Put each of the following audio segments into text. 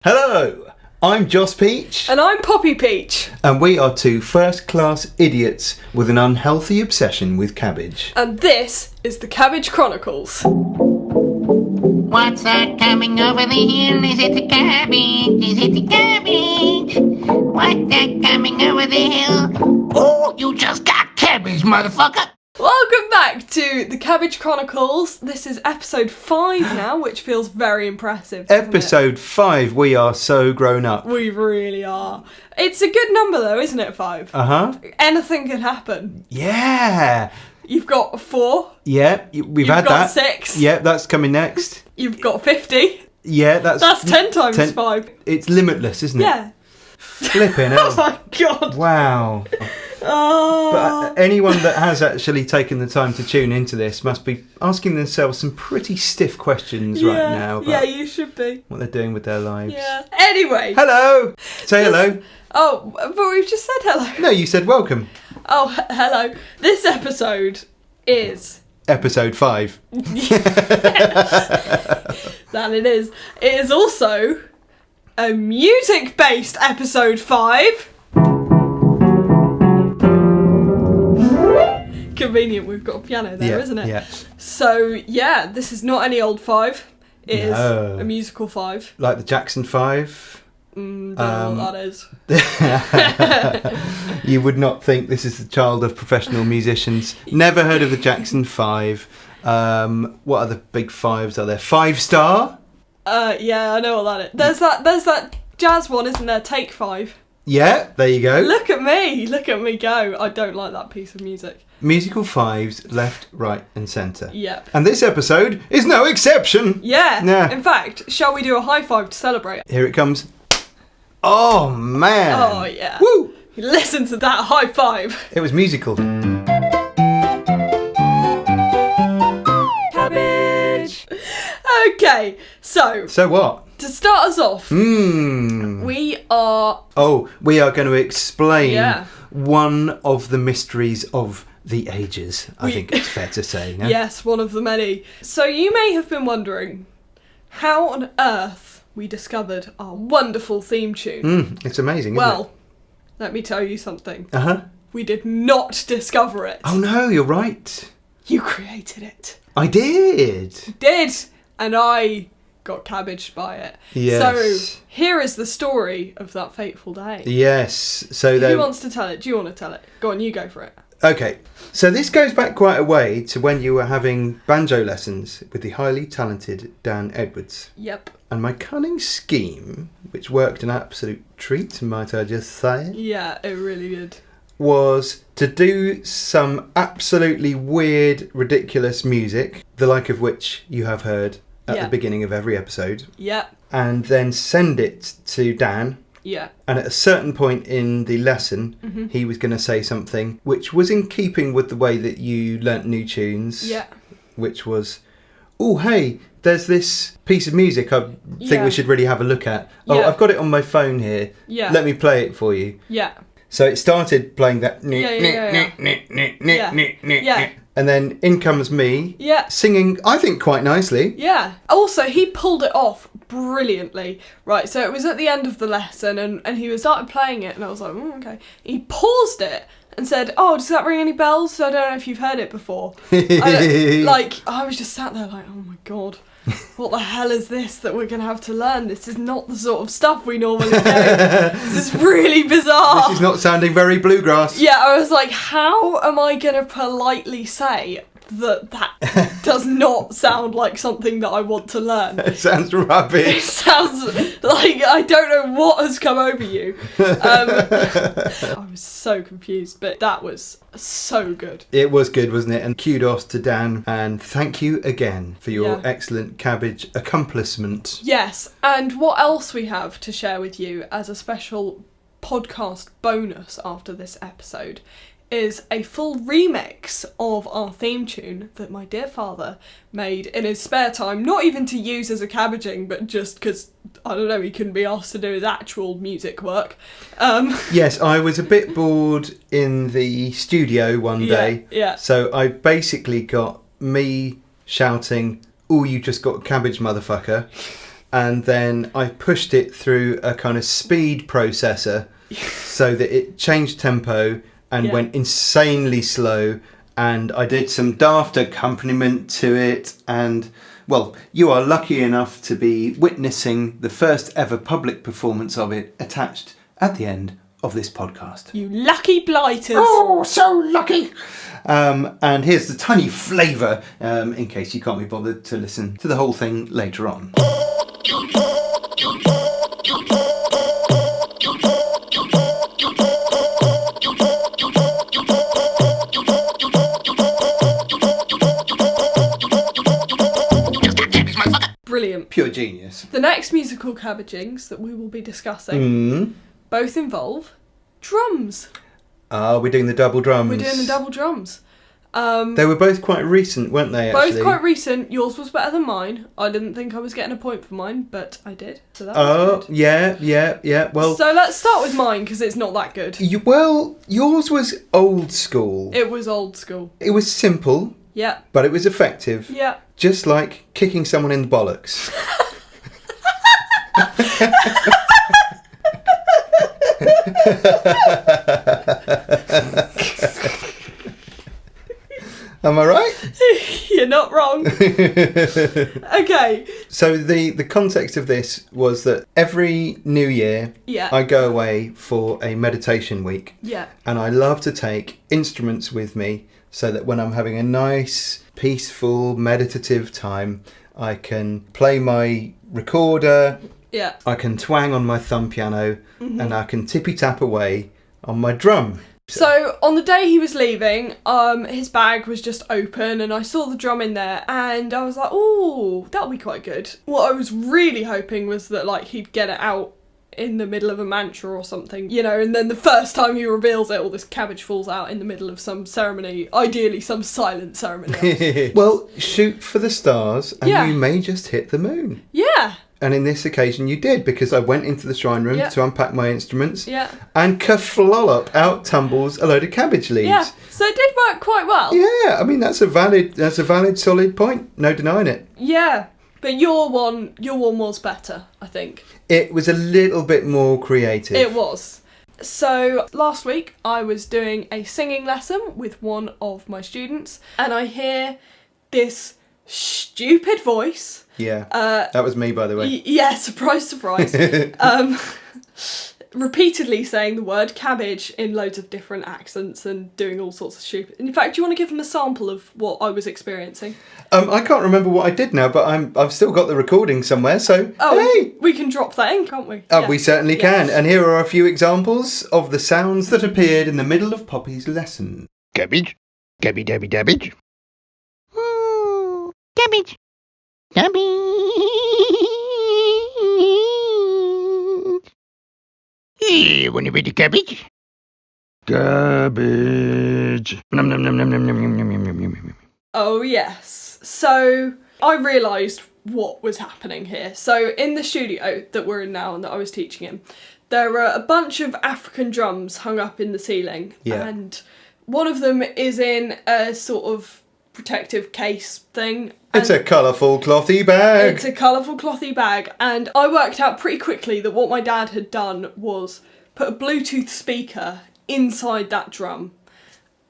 Hello, I'm Joss Peach. And I'm Poppy Peach. And we are two first-class idiots with an unhealthy obsession with cabbage. And this is the Cabbage Chronicles. What's that coming over the hill? Is it the cabbage? Is it the cabbage? What's that coming over the hill? Oh, you just got cabbage, motherfucker! Welcome back to the Cabbage Chronicles. This is episode 5 now, which feels very impressive. Episode 5, we are so grown up. We really are. It's a good number though, isn't it, 5? Uh-huh. Anything can happen. Yeah. You've got 4. Yeah, we've had that. You've got 6. Yeah, that's coming next. You've got 50. Yeah, that's 10 times 5. It's limitless, isn't it? Yeah. Flipping hell. Oh my god. Wow. Oh. But anyone that has actually taken the time to tune into this must be asking themselves some pretty stiff questions right now about you should be. what they're doing with their lives. Yeah. Anyway. Hello! Say hello. Oh, but we've just said hello. No, you said welcome. Oh, hello. This episode is... Episode 5. That it is. It is also a music-based episode 5. Convenient, we've got a piano there, isn't it? Yeah. So, yeah, this is not any old 5. It is a musical 5. Like the Jackson 5. Don't know what that is. You would not think this is the child of professional musicians. Never heard of the Jackson 5. What other big 5s are there? 5 Star? Yeah, I know what that is. There's that jazz one, isn't there? Take 5. Yeah, there you go. Look at me go. I don't like that piece of music. Musical 5s, left, right and centre. Yep. And this episode is no exception. Yeah. In fact, shall we do a high 5 to celebrate? Here it comes. Oh, man. Oh, yeah. Woo! Listen to that high 5. It was musical. Cabbage. Okay, so... So what? To start us off, we are going to explain Yeah. one of the mysteries of the ages. I think it's fair to say. No? Yes, one of the many. So you may have been wondering how on earth we discovered our wonderful theme tune. It's amazing, isn't Well, let me tell you something. it? Uh-huh. We did not discover it. Oh no, you're right. You created it. I did. Did. And I got cabbaged by it. Yes. So here is the story of that fateful day. Yes. So Who then, wants to tell it? Do you want to tell it? Go on, you go for it. okay. So this goes back quite a way to when you were having banjo lessons with the highly talented Dan Edwards. Yep. And my cunning scheme, which worked an absolute treat, might I just say, Yeah, it really did. was to do some absolutely weird, ridiculous music, the like of which you have heard at Yeah. the beginning of every episode, Yep. and then send it to Dan. Yeah. And at a certain point in the lesson, he was going to say something which was in keeping with the way that you learnt new tunes, Yeah. which was, oh, hey, there's this piece of music I think Yeah. we should really have a look at. Oh, Yeah. I've got it on my phone here. Yeah. Let me play it for you. Yeah. So it started playing that, Yeah. and then in comes me, Yeah. singing, I think, quite nicely. Yeah. Also, he pulled it off brilliantly. Right, so it was at the end of the lesson and he was started playing it and I was like, okay. He paused it and said, oh, does that ring any bells? So I don't know if you've heard it before. I was just sat there like, oh my god. What the hell is this that we're going to have to learn? This is not the sort of stuff we normally do. This is really bizarre. This is not sounding very bluegrass. Yeah, I was like, how am I going to politely say that does not sound like something that I want to learn? It sounds It rubbish. sounds like I don't know what has come over you. I was so confused, but that was so good. It was good, wasn't it? And kudos to Dan, and thank you again for your Yeah. excellent cabbage accomplishment. Yes, and what else we have to share with you as a special podcast bonus after this episode is a full remix of our theme tune that my dear father made in his spare time, not even to use as a cabbaging, but just because, I don't know, he couldn't be asked to do his actual music work. Yes, I was a bit bored in the studio one day, yeah. so I basically got me shouting, "Oh, you just got cabbage, motherfucker," and then I pushed it through a kind of speed processor so that it changed tempo and went insanely slow, and I did some daft accompaniment to it, and well, you are lucky enough to be witnessing the first ever public performance of it attached at the end of this podcast. You lucky blighters. Oh, so lucky. And here's the tiny flavour, in case you can't be bothered to listen to the whole thing later on. Brilliant. Pure genius. The next musical cabbagings that we will be discussing both involve drums. We're doing the double drums. We're doing the double drums. They were both quite recent, weren't they, actually? Both quite recent. Yours was better than mine. I didn't think I was getting a point for mine, but I did. So that was good. Yeah. Well, so let's start with mine, because it's not that good. Yours was old school. It was old school. It was simple, Yeah. but it was effective. Yeah. Just like kicking someone in the bollocks. Am I right? You're not wrong. Okay. So the context of this was that every New Year I go away for a meditation week. Yeah. And I love to take instruments with me so that when I'm having a nice, peaceful, meditative time, I can play my recorder, I can twang on my thumb piano, and I can tippy-tap away on my drum. So on the day he was leaving, his bag was just open and I saw the drum in there and I was like, ooh, that'll be quite good. What I was really hoping was that like he'd get it out in the middle of a mantra or something, you know, and then the first time he reveals it, all this cabbage falls out in the middle of some ceremony, ideally some silent ceremony. Well, shoot for the stars and Yeah. you may just hit the moon. Yeah. And in this occasion you did, because I went into the shrine room to unpack my instruments, and kerflollop, out tumbles a load of cabbage leaves. Yeah, so it did work quite well. Yeah, I mean that's a valid solid point, no denying it. Yeah, but your one was better, I think. It was a little bit more creative. It was. So last week I was doing a singing lesson with one of my students and I hear this stupid voice. Yeah, that was me, by the way. Yeah, surprise, surprise. Repeatedly saying the word cabbage in loads of different accents and doing all sorts of stupid... In fact, do you want to give them a sample of what I was experiencing? I can't remember what I did now, but I've still got the recording somewhere, so hey! We can drop that in, can't we? We certainly can. And here are a few examples of the sounds that appeared in the middle of Poppy's lesson. Cabbage. Cabby dabby dabbage. Cabbage. Cabbage. Hey, want a bit of cabbage? Cabbage. Nom nom nom nom nom nom nom nom nom nom. Oh, yes. So I realised what was happening here. So in the studio that we're in now and that I was teaching him, there are a bunch of African drums hung up in the ceiling. Yeah. And one of them is in a sort of protective case thing. It's a colourful clothy bag. It's a colourful clothy bag. And I worked out pretty quickly that what my dad had done was put a Bluetooth speaker inside that drum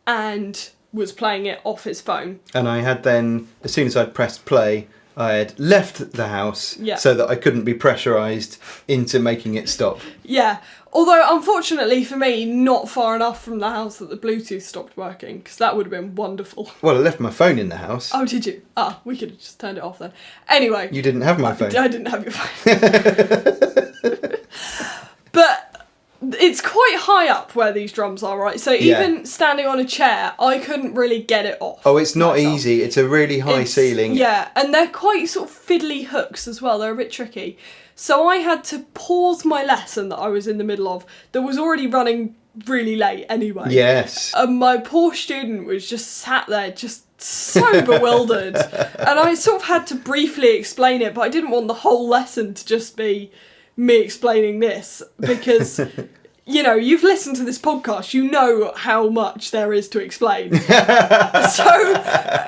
and was playing it off his phone. And I had then, as soon as I'd pressed play, I had left the house so that I couldn't be pressurised into making it stop. Yeah. Although, unfortunately for me, not far enough from the house that the Bluetooth stopped working, because that would have been wonderful. Well, I left my phone in the house. Oh, did you? We could have just turned it off then. Anyway. You didn't have my phone. I didn't have your phone. But it's quite high up where these drums are, right? So even standing on a chair, I couldn't really get it off. Oh, it's not easy. It's a really high ceiling. Yeah, and they're quite sort of fiddly hooks as well. They're a bit tricky. So I had to pause my lesson that I was in the middle of, that was already running really late anyway. Yes. And my poor student was just sat there, just so bewildered. And I sort of had to briefly explain it, but I didn't want the whole lesson to just be me explaining this, because you know, you've listened to this podcast, you know how much there is to explain. So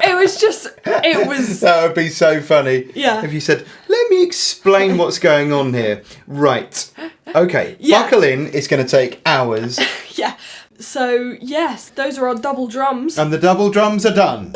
it was... That would be so funny. Yeah. If you said, let me explain what's going on here. Right. Okay. Yeah. Buckle in. It's going to take hours. Yeah. So, yes, those are our double drums. And the double drums are done.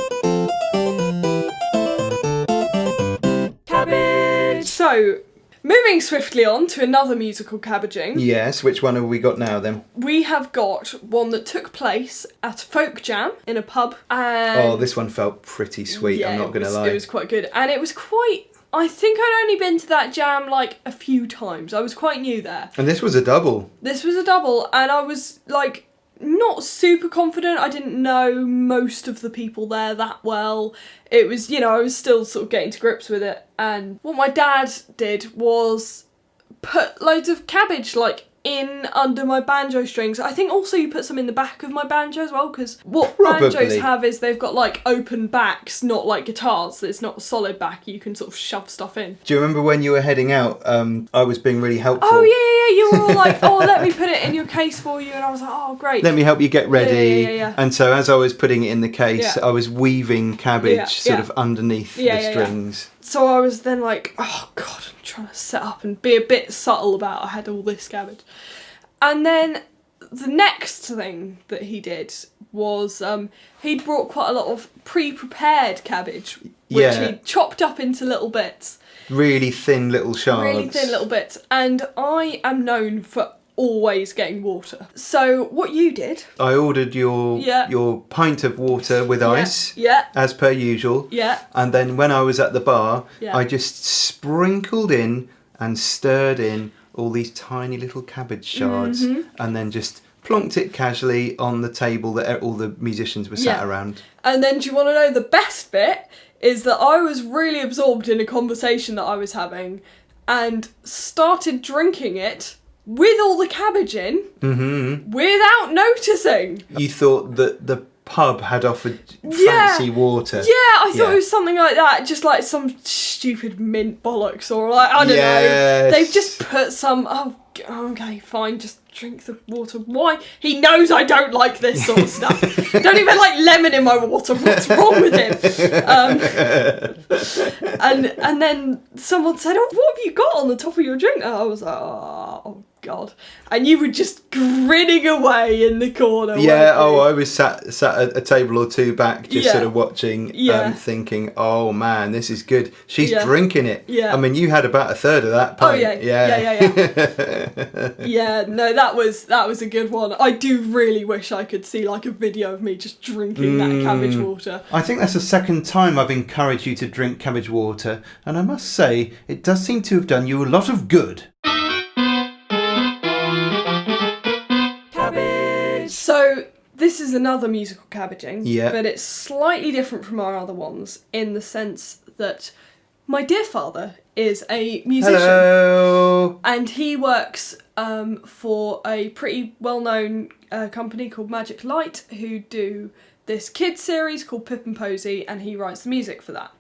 Cabbage! So, moving swiftly on to another musical cabbaging. Yes. Which one have we got now then? We have got one that took place at Folk Jam in a pub. And Oh, this one felt pretty sweet. yeah, I'm not going to it lie. was quite good. And it was quite... I think I'd only been to that jam like a few times. I was quite new there. And this was a double. This was a double, and I was like not super confident. I didn't know most of the people there that well. It was, you know, I was still sort of getting to grips with it. And what my dad did was put loads of cabbage like in under my banjo strings. I think also you put some in the back of my banjo as well, because what banjos Probably. have is they've got like open backs, not like guitars. It's not a solid back. You can sort of shove stuff in. Do you remember when you were heading out, I was being really helpful? Oh, yeah. You were all like, oh, let me put it in your case for you. And I was like, oh, great. Let me help you get ready. Yeah. And so as I was putting it in the case, Yeah. I was weaving cabbage Yeah, sort yeah. of underneath Yeah, the yeah. strings. So I was then like, oh, God, I'm trying to set up and be a bit subtle about I had all this cabbage. And then the next thing that he did was he'd brought quite a lot of pre-prepared cabbage, which Yeah. he chopped up into little bits. Really thin little shards. Really thin little bits. And I am known for always getting water. So what you did... I ordered your pint of water with ice, Yeah. as per usual. Yeah. And then when I was at the bar, Yeah. I just sprinkled in and stirred in all these tiny little cabbage shards, and then just plonked it casually on the table that all the musicians were sat Yeah. around. And then do you want to know the best bit? Is that I was really absorbed in a conversation that I was having and started drinking it with all the cabbage in without noticing. You thought that the pub had offered Yeah. fancy water. Yeah, I thought Yeah. it was something like that, just like some stupid mint bollocks or like, I don't know. Yes. They've just put some, okay, fine, just drink the water. Why? He knows I don't like this sort of stuff. Don't even like lemon in my water. What's wrong with him? And then someone said, oh, what have you got on the top of your drink? And I was like, oh God. And you were just grinning away in the corner. Yeah, weren't you? I was sat at a table or two back, just Yeah. sort of watching, Yeah. thinking, oh man, this is good. She's Yeah. drinking it. Yeah. I mean, you had about a third of that Oh pint. yeah. Yeah, no, that was a good one. I do really wish I could see like a video of me just drinking that cabbage water. I think that's the second time I've encouraged you to drink cabbage water, and I must say, it does seem to have done you a lot of good. So this is another musical cabbaging, Yeah. but it's slightly different from our other ones in the sense that my dear father is a musician. Hello! And he works for a pretty well-known company called Magic Light, who do this kids series called Pip and Posy, and he writes the music for that.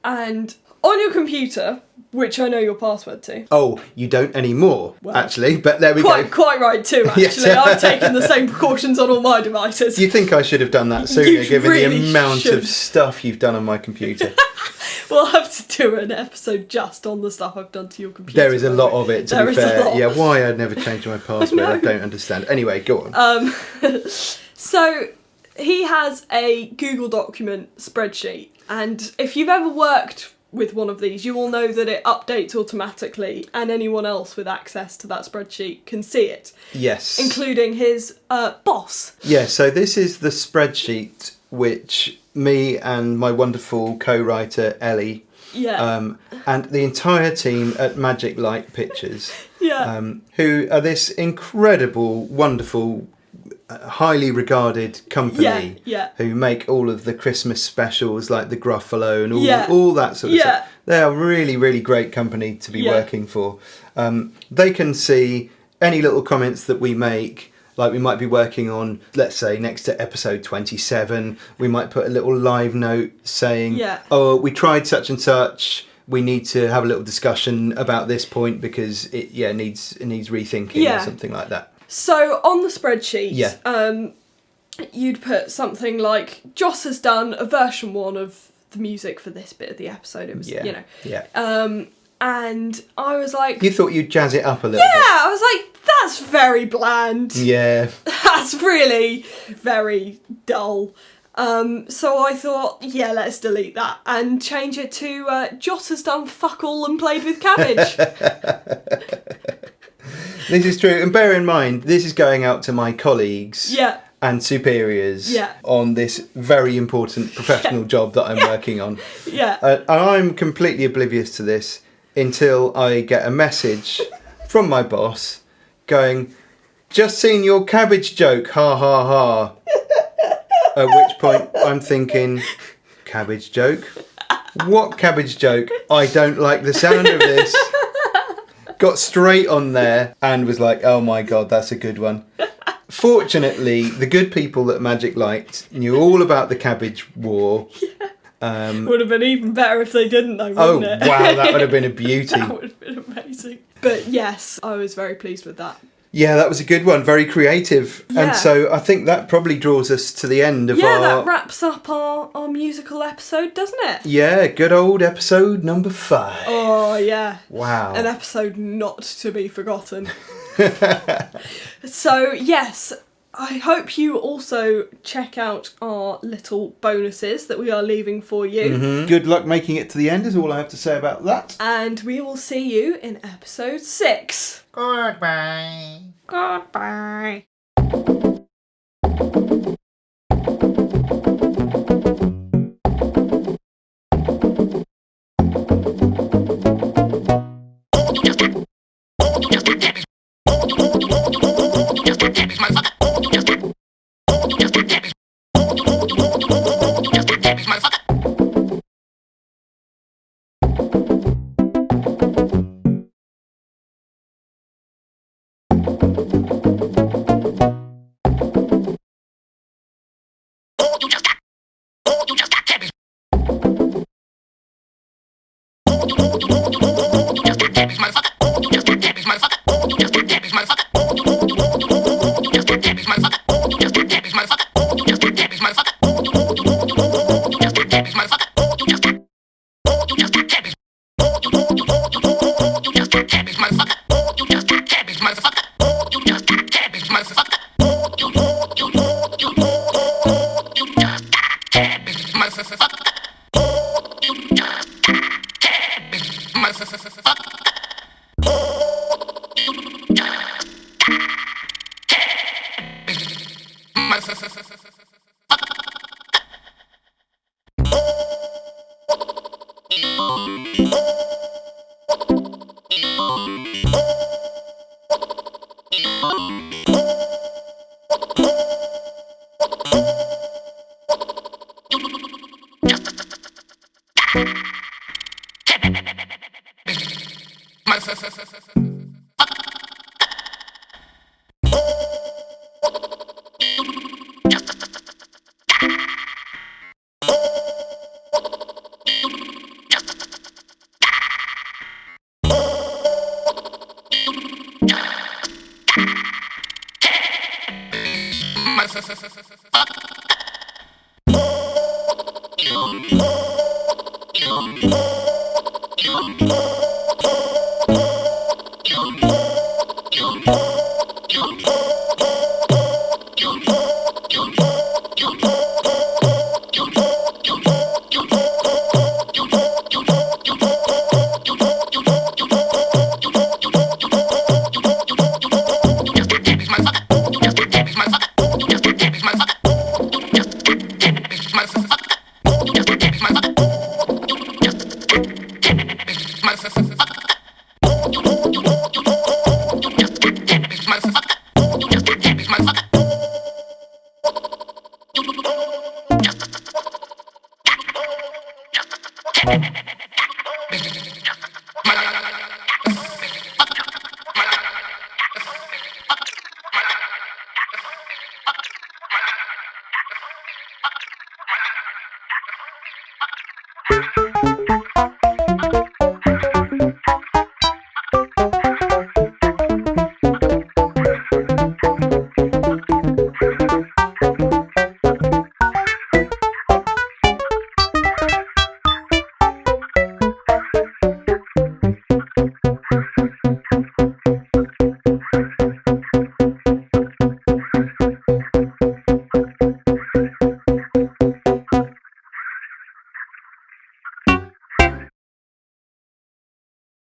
And on your computer, which I know your password to. Oh, you don't anymore, Well, actually, but there we go. Quite right too, actually. Yes. I've taken the same precautions on all my devices. You'd think I should have done that sooner, You given really the amount should. of stuff you've done on my computer. We'll have to do an episode just on the stuff I've done to your computer. There is a lot of it, to There be is a fair. lot. Yeah, why I'd never changed my password, I don't understand. Anyway, go on. So he has a Google document spreadsheet, and if you've ever worked with one of these, you will know that it updates automatically, and anyone else with access to that spreadsheet can see it, Yes. including his boss. Yeah, so this is the spreadsheet which me and my wonderful co-writer Ellie Yeah. and the entire team at Magic Light Pictures, Yeah. who are this incredible, wonderful, highly regarded company Yeah. who make all of the Christmas specials like the Gruffalo and Yeah. all that sort of Yeah. stuff. They are really, really great company to be Yeah. working for. They can see any little comments that we make. Like we might be working on, let's say, next to episode 27, we might put a little live note saying, Yeah. oh, we tried such and such, we need to have a little discussion about this point because it needs rethinking Yeah. or something like that. So on the spreadsheet, Yeah. You'd put something like, Joss has done a version 1 of the music for this bit of the episode. It was, Yeah. And I was like... You thought you'd jazz it up a little Yeah, I was like, that's very bland. bit. Yeah. That's really very dull. So I thought, yeah, let's delete that and change it to Joss has done fuck all and played with cabbage. This is true. And bear in mind, this is going out to my colleagues. Yeah. And superiors Yeah. on this very important professional job that I'm working on. Yeah. And I'm completely oblivious to this until I get a message from my boss going, just seen your cabbage joke, ha ha ha. At which point I'm thinking, cabbage joke? What cabbage joke? I don't like the sound of this. Got straight on there and was like, oh my God, that's a good one. Fortunately, the good people at Magic Light knew all about the cabbage war. Would have been even better if they didn't though, Oh, wouldn't it? wow, that would have been a beauty. That would have been amazing. But yes, I was very pleased with that. Yeah, that was a good one. Very creative. Yeah. And so I think that probably draws us to the end of Yeah, our... that wraps up our musical episode, doesn't it? Yeah, good old episode number 5. Oh, yeah. Wow. An episode not to be forgotten. So, yes, I hope you also check out our little bonuses that we are leaving for you. Mhm. Good luck making it to the end is all I have to say about that. And we will see you in episode 6. Goodbye. Goodbye. Bye.